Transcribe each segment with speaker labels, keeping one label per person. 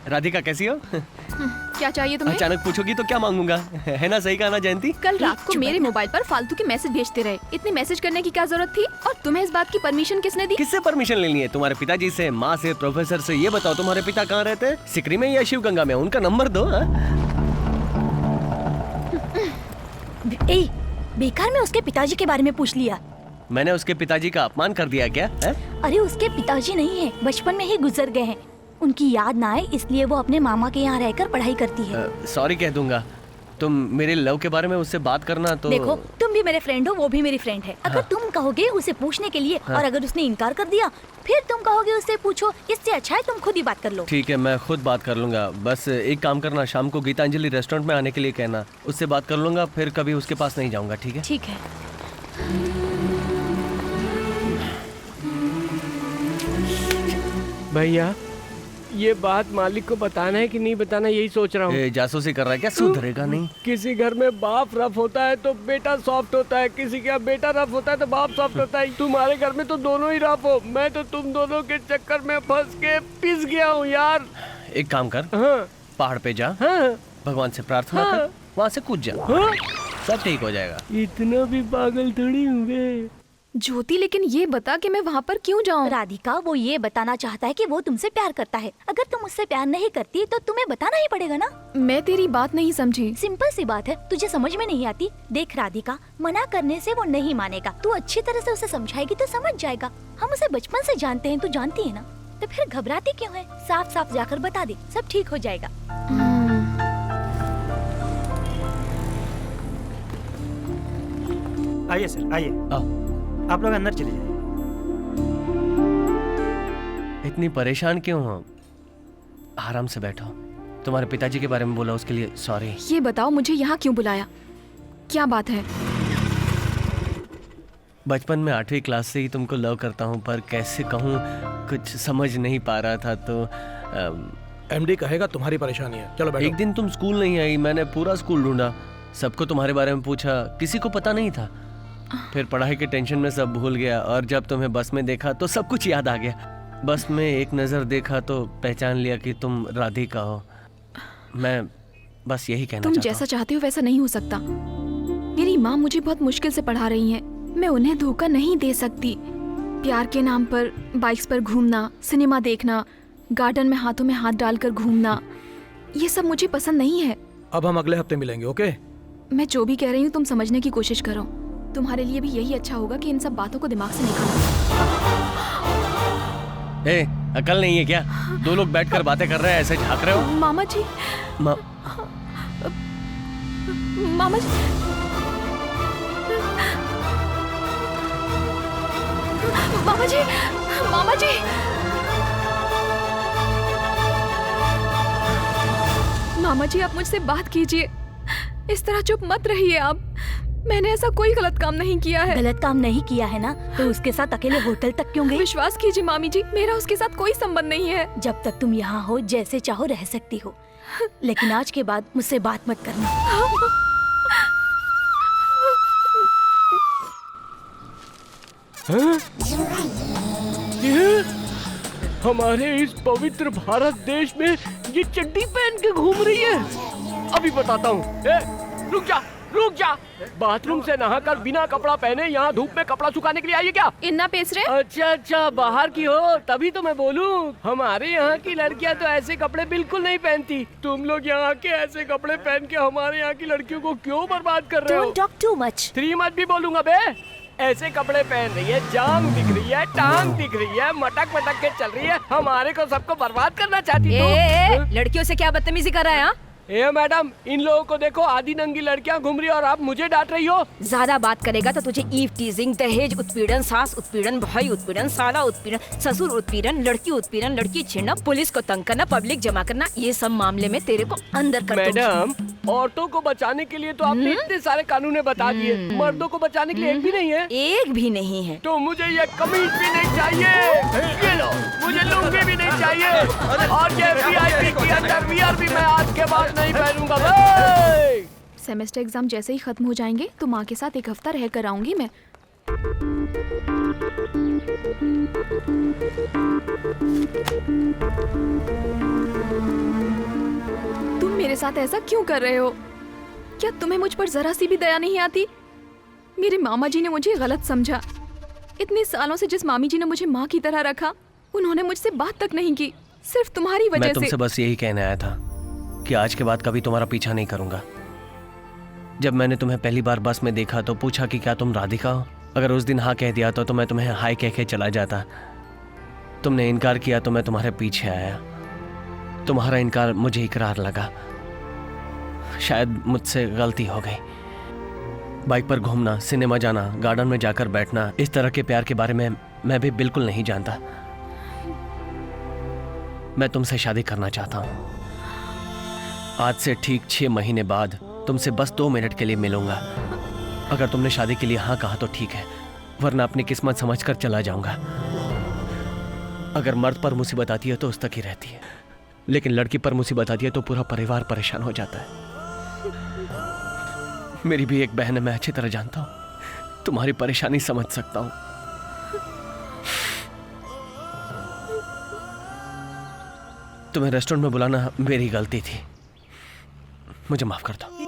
Speaker 1: राधिका कैसी हो?
Speaker 2: क्या चाहिए तुम्हें?
Speaker 1: अचानक पूछोगी तो क्या मांगूंगा? है ना, सही कहा ना जयंती?
Speaker 2: कल रात को मेरे मोबाइल पर फालतू के मैसेज भेजते रहे। इतने मैसेज करने की क्या जरूरत थी? और तुम्हें इस बात की परमिशन किसने दी?
Speaker 1: किससे परमिशन लेनी है? तुम्हारे पिताजी से, माँ से, प्रोफेसर से? ये बताओ तुम्हारे पिता कहाँ रहते हैं? सिकरी में या शिव गंगा में? उनका नंबर दो।
Speaker 3: बेकार में उसके पिताजी के बारे में पूछ लिया।
Speaker 1: मैंने उसके पिताजी का अपमान कर दिया क्या?
Speaker 3: अरे उसके पिताजी नहीं है, बचपन में ही गुजर गए हैं। उनकी याद ना आए इसलिए वो अपने मामा के यहाँ रहकर पढ़ाई करती है।
Speaker 1: सॉरी कह दूंगा। तुम मेरे लव के बारे में उससे बात करना तो।
Speaker 3: देखो तुम भी मेरे फ्रेंड हो, वो भी मेरी फ्रेंड है। अगर तुम कहोगे उसे पूछने के लिए और अगर उसने इनकार कर दिया फिर तुम कहोगे उससे पूछो, इससे अच्छा है तुम खुद ही बात कर लो।
Speaker 1: ठीक है, मैं खुद बात कर लूंगा। बस एक काम करना, शाम को गीतांजलि रेस्टोरेंट में आने के लिए कहना। उससे बात कर लूंगा, फिर कभी उसके पास नहीं जाऊंगा। ठीक है?
Speaker 3: ठीक है।
Speaker 4: भैया ये बात मालिक को बताना है कि नहीं बताना, यही सोच रहा हूँ।
Speaker 1: जासूसी कर रहा है क्या? सुधरेगा नहीं।
Speaker 4: किसी घर में बाप रफ होता है तो बेटा सॉफ्ट होता है, किसी का बेटा रफ होता है तो बाप सॉफ्ट होता है। तुम्हारे घर में तो दोनों ही रफ हो। मैं तो तुम दोनों के चक्कर में फंस के पिस गया हूँ यार।
Speaker 1: एक काम कर,
Speaker 4: हाँ,
Speaker 1: पहाड़ पे जा,
Speaker 4: हाँ,
Speaker 1: भगवान से प्रार्थना
Speaker 4: हाँ,
Speaker 1: कर, वहाँ से कूद जा,
Speaker 4: हाँ।
Speaker 1: सब ठीक हो जाएगा।
Speaker 4: इतना भी पागल थोड़ी हुए।
Speaker 2: ज्योति, लेकिन ये बता कि मैं वहाँ पर क्यों जाऊँ?
Speaker 3: राधिका वो ये बताना चाहता है कि वो तुमसे प्यार करता है। अगर तुम उससे प्यार नहीं करती तो तुम्हें बताना ही पड़ेगा ना।
Speaker 2: मैं तेरी बात नहीं समझी।
Speaker 3: सिंपल सी बात है, तुझे समझ में नहीं आती? देख राधिका, मना करने से वो नहीं मानेगा। तू अच्छी तरह से उसे समझाएगी तो समझ जाएगा। हम उसे बचपन से जानते हैं, तू जानती है ना। तो फिर घबराती क्यों है? साफ साफ जाकर बता दे, सब ठीक हो जाएगा।
Speaker 5: आइए सर, आइए। आप लोग अंदर चले जाइए।
Speaker 1: इतनी परेशान क्यों हो? आराम से बैठो। तुम्हारे पिताजी के बारे में बोला, उसके लिए सॉरी।
Speaker 2: ये बताओ मुझे यहाँ क्यों बुलाया? क्या बात है?
Speaker 1: बचपन में 8वीं क्लास से ही तुमको लव करता हूँ, पर कैसे कहूँ, कुछ समझ नहीं पा रहा था। तो
Speaker 6: एमडी कहेगा तुम्हारी परेशानी है। चलो बैठो।
Speaker 1: एक दिन तुम स्कूल नहीं आई, मैंने पूरा स्कूल ढूंढा, सबको तुम्हारे बारे में पूछा, किसी को पता नहीं था। फिर पढ़ाई के टेंशन में सब भूल गया, और जब तुम्हें बस में देखा तो सब कुछ याद आ गया। बस में एक नज़र देखा तो पहचान लिया कि तुम राधिका हो। मैं बस यही कहना
Speaker 2: तुम
Speaker 1: चाहता
Speaker 2: जैसा चाहते हो वैसा नहीं हो सकता। मेरी माँ मुझे बहुत मुश्किल से पढ़ा रही है, मैं उन्हें धोखा नहीं दे सकती। प्यार के नाम पर बाइक्स पर घूमना, सिनेमा देखना, गार्डन में हाथों में हाथ डालकर घूमना, ये सब मुझे पसंद नहीं है।
Speaker 6: अब हम अगले हफ्ते मिलेंगे, ओके?
Speaker 2: मैं जो भी कह रही हूँ तुम समझने की कोशिश करो। तुम्हारे लिए भी यही अच्छा होगा कि इन सब बातों को दिमाग से निकालो।
Speaker 1: अकल नहीं है क्या? दो लोग बैठकर बातें कर रहे हैं, ऐसे झांक रहे हो?
Speaker 2: मामा जी, मामा जी, मामा जी, मामा जी, मामा जी, आप मुझसे बात कीजिए। इस तरह चुप मत रहिए आप। मैंने ऐसा कोई गलत काम नहीं किया है।
Speaker 3: गलत काम नहीं किया है ना, तो उसके साथ अकेले होटल तक क्यों गई?
Speaker 2: विश्वास कीजिए मामी जी, मेरा उसके साथ कोई संबंध नहीं है।
Speaker 3: जब तक तुम यहाँ हो जैसे चाहो रह सकती हो, लेकिन आज के बाद मुझसे बात मत करना।
Speaker 4: हमारे इस पवित्र भारत देश में ये चड्डी पहन के घूम रही है। अभी बताता हूँ। रुक जा, रुक जा। बाथरूम से नहाकर बिना कपड़ा पहने यहाँ धूप में कपड़ा सुखाने के लिए आई है क्या?
Speaker 2: इन्ना पेस रहे?
Speaker 4: अच्छा अच्छा, बाहर की हो तभी तो मैं बोलूँ। हमारे यहाँ की लड़कियाँ तो ऐसे कपड़े बिल्कुल नहीं पहनती। तुम लोग यहाँ के ऐसे कपड़े पहन के हमारे यहाँ की लड़कियों को क्यों बर्बाद कर रहे हो?
Speaker 3: Don't talk too much.
Speaker 4: 3 मत भी बोलूंगा बे। ऐसे कपड़े पहन रही है, जांग दिख रही है, टांग दिख रही है, मटक मटक के चल रही है, हमारे को सबको बर्बाद करना चाहती
Speaker 7: है। लड़कियों से क्या बदतमीजी कर रहा है?
Speaker 4: ए मैडम, इन लोगों को देखो, आधी नंगी लड़कियां घूम रही है और आप मुझे डांट रही हो।
Speaker 7: ज्यादा बात करेगा तो तुझे ईव टीजिंग, दहेज उत्पीड़न, सास उत्पीड़न, भाई उत्पीड़न, साला उत्पीड़न, ससुर उत्पीड़न, लड़की उत्पीड़न, लड़की छेड़ना, पुलिस को तंग करना, पब्लिक जमा करना, ये सब मामले में तेरे को अंदर कर दूंगी।
Speaker 4: मैडम, औरतों को बचाने के लिए तो आपने इतने सारे कानून बता दिए, मर्दों को बचाने के लिए एक भी नहीं है।
Speaker 7: एक भी नहीं है
Speaker 4: तो मुझे ये कमीज भी नहीं चाहिए, ये लो, मुझे लुंगी भी नहीं चाहिए, और ये वीआईपी की अंडरवियर भी मैं आज के बाद नहीं पहनूंगा।
Speaker 2: सेमेस्टर एग्जाम जैसे ही खत्म हो जाएंगे तो माँ के साथ एक हफ्ता रह कर आऊंगी मैं। तुम मेरे साथ ऐसा क्यों कर रहे हो? क्या तुम्हें मुझ पर जरा सी भी दया नहीं आती? मेरे मामा जी ने मुझे गलत समझा। इतने सालों से जिस मामी जी ने मुझे माँ की तरह रखा, उन्होंने मुझसे बात तक नहीं की, सिर्फ तुम्हारी
Speaker 1: मैं
Speaker 2: वजह
Speaker 1: तुमसे
Speaker 2: से।
Speaker 1: बस यही कहने आया था कि आज के बाद कभी तुम्हारा पीछा नहीं करूंगा। जब मैंने तुम्हें पहली बार बस में देखा तो पूछा कि क्या तुम राधिका हो। अगर उस दिन हाँ कह दिया तो मैं तुम्हें हाय कह के चला जाता। तुमने इनकार किया तो मैं तुम्हारे पीछे आया। तुम्हारा इनकार मुझे इकरार लगा। शायद मुझसे गलती हो गई। बाइक पर घूमना, सिनेमा जाना, गार्डन में जाकर बैठना, इस तरह के प्यार के बारे में मैं भी बिल्कुल नहीं जानता। मैं तुमसे शादी करना चाहता हूं। आज से ठीक 6 महीने बाद तुमसे बस 2 मिनट के लिए मिलूंगा। अगर तुमने शादी के लिए हाँ कहा तो ठीक है, वरना अपनी किस्मत समझकर चला जाऊंगा। अगर मर्द पर मुसीबत आती है तो उस तक ही रहती है, लेकिन लड़की पर मुसीबत आती है तो पूरा परिवार परेशान हो जाता है। मेरी भी एक बहन है, मैं अच्छी तरह जानता हूं। तुम्हारी परेशानी समझ सकता हूं। तुम्हें रेस्टोरेंट में बुलाना मेरी गलती थी, मुझे माफ कर दो।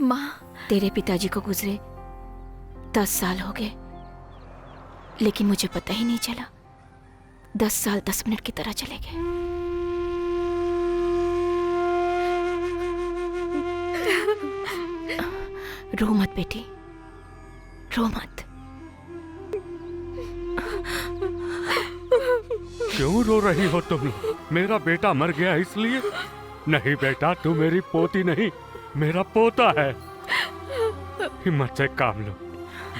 Speaker 2: माँ,
Speaker 7: तेरे पिताजी को गुजरे 10 साल हो गए, लेकिन मुझे पता ही नहीं चला। 10 साल 10 मिनट की तरह चले गए। रो मत बेटी, रो मत।
Speaker 8: क्यों रो रही हो तुम लोग? मेरा बेटा मर गया इसलिए? नहीं बेटा, तू मेरी पोती नहीं, मेरा पोता है। हिम्मत से काम लो,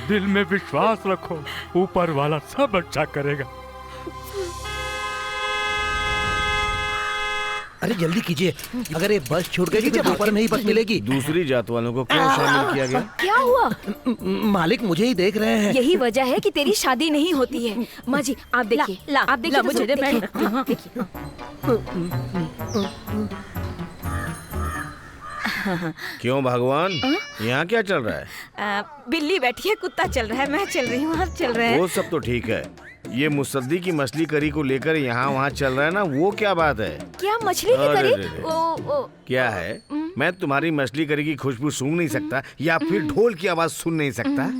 Speaker 8: दिल में विश्वास रखो, ऊपर वाला सब अच्छा करेगा।
Speaker 6: अरे जल्दी कीजिए, अगर ये बस छूट गई तो ऊपर में ही बस मिलेगी।
Speaker 9: दूसरी जात वालों को क्यों शामिल किया गया?
Speaker 7: क्या हुआ?
Speaker 6: मालिक मुझे ही देख रहे हैं।
Speaker 7: यही वजह है कि तेरी शादी नहीं होती है। माँ जी आप देखिए, आप देखिए, मुझे देखिए।
Speaker 9: क्यों भगवान, यहाँ क्या चल रहा है?
Speaker 7: बिल्ली बैठी है, कुत्ता चल रहा है, मैं चल रही हूँ, आप चल रहे हैं।
Speaker 9: वो सब तो ठीक है, ये मुसद्दी की मछली करी को लेकर यहाँ वहाँ चल रहा है ना, वो क्या बात है?
Speaker 7: क्या मछली की
Speaker 9: अरे
Speaker 7: करी?
Speaker 9: रे रे।
Speaker 7: ओ
Speaker 9: क्या है? मैं तुम्हारी मछली करी की खुशबू सूंघ नहीं सकता या फिर ढोल की आवाज सुन नहीं सकता?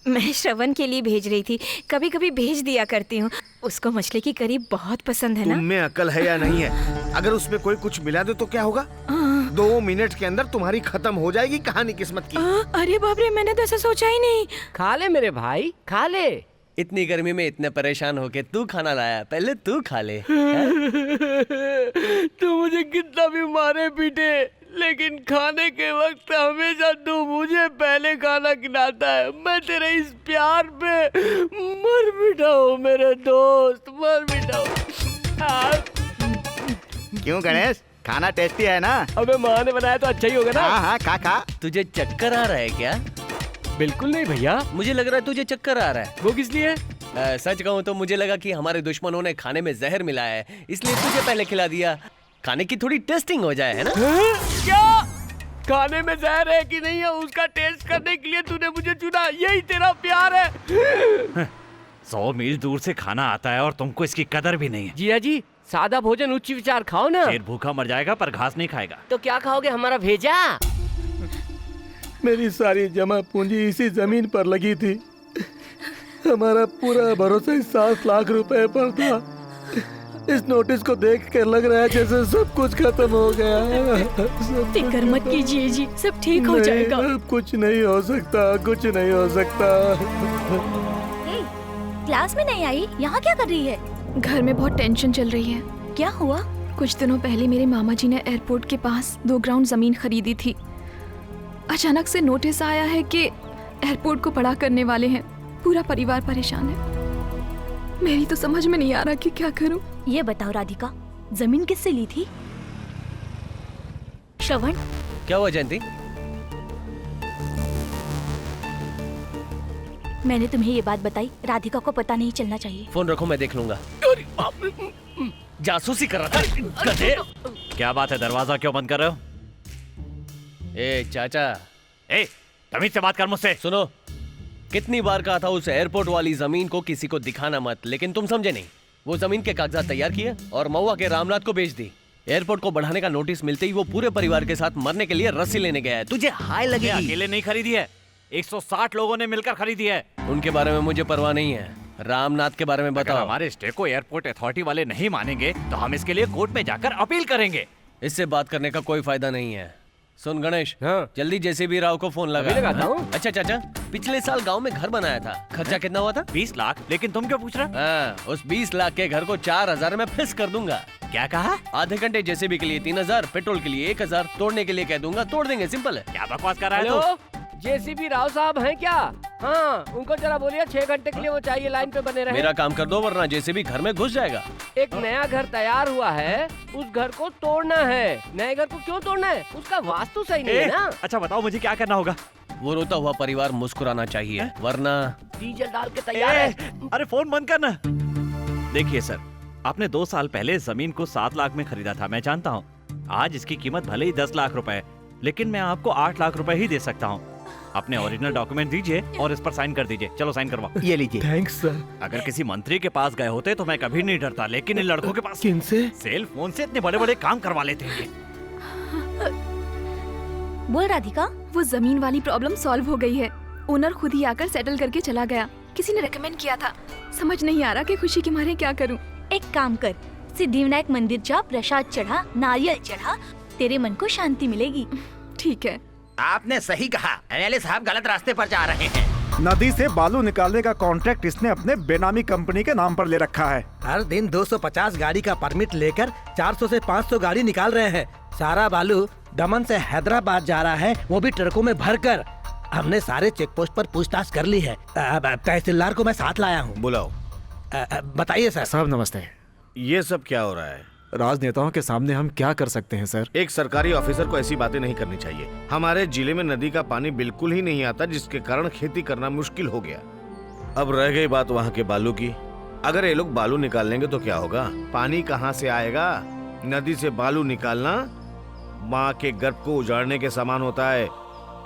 Speaker 7: मैं श्रवण के लिए भेज रही थी, कभी कभी भेज दिया करती हूँ। उसको मछली की करी बहुत पसंद है ना।
Speaker 9: तुम में अकल है या नहीं है? अगर उसमें कोई कुछ मिला दे तो क्या होगा? 2 मिनट के अंदर तुम्हारी खत्म हो जाएगी कहानी किस्मत की।
Speaker 7: अरे बाप रे, मैंने तो ऐसा सोचा ही नहीं।
Speaker 4: खा ले मेरे भाई, खा ले।
Speaker 1: इतनी गर्मी में इतने परेशान होके तू खाना लाया, पहले तू खा ले।
Speaker 4: तू मुझे कितना भी मारे पीटे, लेकिन खाने के वक्त हमेशा तू मुझे पहले खाना खिलाता है। मैं तेरे इस प्यार पे मर मिटा हूँ मेरे दोस्त, मर मिटा हूँ।
Speaker 10: क्यों गणेश, खाना टेस्टी है ना?
Speaker 4: अबे माँ ने बनाया तो अच्छा ही होगा ना।
Speaker 10: हाँ हाँ, खा खा।
Speaker 1: तुझे चक्कर आ रहा है क्या?
Speaker 4: बिल्कुल नहीं भैया।
Speaker 1: मुझे लग रहा है तुझे चक्कर आ रहा है।
Speaker 4: वो किस लिए?
Speaker 1: सच कहूँ तो मुझे लगा कि हमारे दुश्मनों ने खाने में जहर मिलाया है, इसलिए तुझे पहले खिला दिया। खाने की थोड़ी टेस्टिंग हो जाए, है ना?
Speaker 4: क्या खाने में जहर है कि नहीं है उसका टेस्ट करने के लिए तूने मुझे चुना? यही तेरा प्यार है?
Speaker 11: 100 मील दूर से खाना आता है और तुमको इसकी कदर भी नहीं है।
Speaker 4: जिया जी, सादा भोजन उच्च विचार खाओ ना।
Speaker 11: शेर भूखा मर जाएगा पर घास नहीं खाएगा।
Speaker 4: तो क्या खाओगे, हमारा भेजा?
Speaker 6: मेरी सारी जमा पूंजी इसी जमीन पर लगी थी। हमारा पूरा भरोसा इस 7 लाख रुपए पर था। इस नोटिस को देख कर लग रहा है जैसे सब कुछ खत्म हो गया।
Speaker 3: फिक्र मत कीजिए जी, सब ठीक हो जाएगा।
Speaker 6: अब कुछ नहीं हो सकता, कुछ नहीं हो सकता।
Speaker 3: क्लास में नहीं आई, यहाँ क्या कर रही है?
Speaker 2: घर में बहुत टेंशन चल रही है।
Speaker 3: क्या हुआ?
Speaker 2: कुछ दिनों पहले मेरे मामा जी ने एयरपोर्ट के पास 2 ग्राउंड जमीन खरीदी थी। अचानक से नोटिस आया है कि एयरपोर्ट को पड़ा करने वाले हैं। पूरा परिवार परेशान है। मेरी तो समझ में नहीं आ रहा कि क्या करूं।
Speaker 3: ये बताओ राधिका, जमीन किससे ली थी? श्रवण,
Speaker 1: क्या हुआ जयंती?
Speaker 3: मैंने तुम्हें ये बात बताई, राधिका को पता नहीं चलना चाहिए।
Speaker 1: फोन रखो, मैं देख लूंगा। जासूसी कर रहा था गधे।
Speaker 11: क्या बात है, दरवाजा क्यों बंद कर रहे हो?
Speaker 1: ए चाचा,
Speaker 11: ए तमीज से बात कर मुझसे।
Speaker 1: सुनो, कितनी बार कहा था उस एयरपोर्ट वाली जमीन को किसी को दिखाना मत, लेकिन तुम समझे नहीं। वो जमीन के कागजात तैयार किए और महुआ के रामनाथ को बेच दी। एयरपोर्ट को बढ़ाने का नोटिस मिलते ही वो पूरे परिवार के साथ मरने के लिए रस्सी लेने गया है। तुझे हाय
Speaker 11: ये
Speaker 1: लगेगी।
Speaker 11: अकेले नहीं खरीदी है, 160 लोगों ने मिलकर खरीदी है।
Speaker 1: उनके बारे में मुझे परवाह नहीं है, रामनाथ के बारे में
Speaker 11: अगर
Speaker 1: बताओ।
Speaker 11: हमारे स्टे को एयरपोर्ट अथॉरिटी वाले नहीं मानेंगे तो हम इसके लिए कोर्ट में जाकर अपील करेंगे।
Speaker 1: इससे बात करने का कोई फायदा नहीं है। सुन गणेश,
Speaker 4: हाँ।
Speaker 1: जल्दी जेसीबी राव को फोन लगा।
Speaker 4: अभी लगाता हूँ।
Speaker 1: अच्छा चाचा, पिछले साल गांव में घर बनाया था, खर्चा कितना हुआ था?
Speaker 11: 20 लाख। लेकिन तुम क्यों पूछ रहे?
Speaker 1: हाँ, उस 20 लाख के घर को 4000 में फिक्स कर दूंगा।
Speaker 11: क्या कहा?
Speaker 1: आधे घंटे जेसीबी के लिए 3000, पेट्रोल के लिए 1000, तोड़ने के लिए कह दूंगा, तोड़ देंगे। सिंपल है।
Speaker 11: क्या बकवास कर रहा है
Speaker 4: हेलो,
Speaker 11: तू?
Speaker 4: जेसीबी राव साहब हैं क्या? हाँ, उनको जरा बोलिए 6 घंटे के लिए वो चाहिए, लाइन पे बने रहे।
Speaker 1: मेरा काम कर दो वरना जेसीबी घर में घुस जाएगा।
Speaker 4: एक नया घर तैयार हुआ है, उस घर को तोड़ना है। नए घर को क्यों तोड़ना है? उसका वास्तु सही नहीं है ना।
Speaker 11: अच्छा बताओ मुझे क्या करना होगा?
Speaker 1: वो रोता हुआ परिवार मुस्कुराना चाहिए, वरना
Speaker 4: डीजल डाल के तैयार है।
Speaker 11: अरे फोन बंद करना। देखिए सर, आपने 2 साल पहले जमीन को 7 लाख में खरीदा था, मैं जानता हूँ। आज इसकी कीमत भले ही 10 लाख रुपए है, लेकिन मैं आपको 8 लाख रुपए ही दे सकता हूँ। अपने ओरिजिनल डॉक्यूमेंट दीजिए और इस पर साइन कर दीजिए। चलो साइन करवाओ।
Speaker 10: ये लीजिए।
Speaker 6: Thanks sir.
Speaker 11: अगर किसी मंत्री के पास गए होते तो मैं कभी नहीं डरता, लेकिन इन लड़कों के पास
Speaker 6: किनसे?
Speaker 11: सेल फोन से इतने बड़े बड़े काम करवा लेते हैं ये।
Speaker 3: बोल राधिका।
Speaker 2: वो जमीन वाली प्रॉब्लम सॉल्व हो गई है। ओनर खुद ही आकर सेटल करके चला गया। किसी ने रेकमेंड किया था। समझ नहीं आ रहा कि खुशी के मारे क्या करूं।
Speaker 3: एक काम कर, सिद्धिविनायक मंदिर जा, प्रसाद चढ़ा, नारियल चढ़ा, तेरे मन को शांति मिलेगी।
Speaker 2: ठीक है।
Speaker 10: आपने सही कहा, एमएलए साहब गलत रास्ते पर जा रहे हैं।
Speaker 12: नदी से बालू निकालने का कॉन्ट्रैक्ट इसने अपने बेनामी कंपनी के नाम पर ले रखा है।
Speaker 13: हर दिन 250 गाड़ी का परमिट लेकर 400 से 500 गाड़ी निकाल रहे हैं। सारा बालू दमन से हैदराबाद जा रहा है, वो भी ट्रकों में भरकर। हमने सारे चेक पोस्ट पर पूछताछ कर ली है। तहसीलदार को मैं साथ लाया हूँ।
Speaker 9: बुलाओ।
Speaker 13: बताइए सर।
Speaker 12: साहब नमस्ते।
Speaker 9: ये सब क्या हो रहा है?
Speaker 12: राजनेताओं के सामने हम क्या कर सकते हैं सर?
Speaker 9: एक सरकारी ऑफिसर को ऐसी बातें नहीं करनी चाहिए। हमारे जिले में नदी का पानी बिल्कुल ही नहीं आता, जिसके कारण खेती करना मुश्किल हो गया। अब रह गई बात वहाँ के बालू की। अगर ये लोग बालू निकाल लेंगे तो क्या होगा? पानी कहाँ से आएगा? नदी से बालू निकालना माँ के गर्भ को उजाड़ने के समान होता है।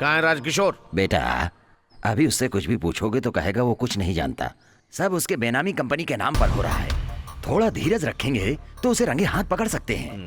Speaker 9: कहाँ है राजकिशोर?
Speaker 10: बेटा, अभी उससे कुछ भी पूछोगे तो कहेगा वो कुछ नहीं जानता। सब उसके बेनामी कंपनी के नाम पर हो रहा है। थोड़ा धीरज रखेंगे तो उसे रंगे हाथ पकड़ सकते हैं।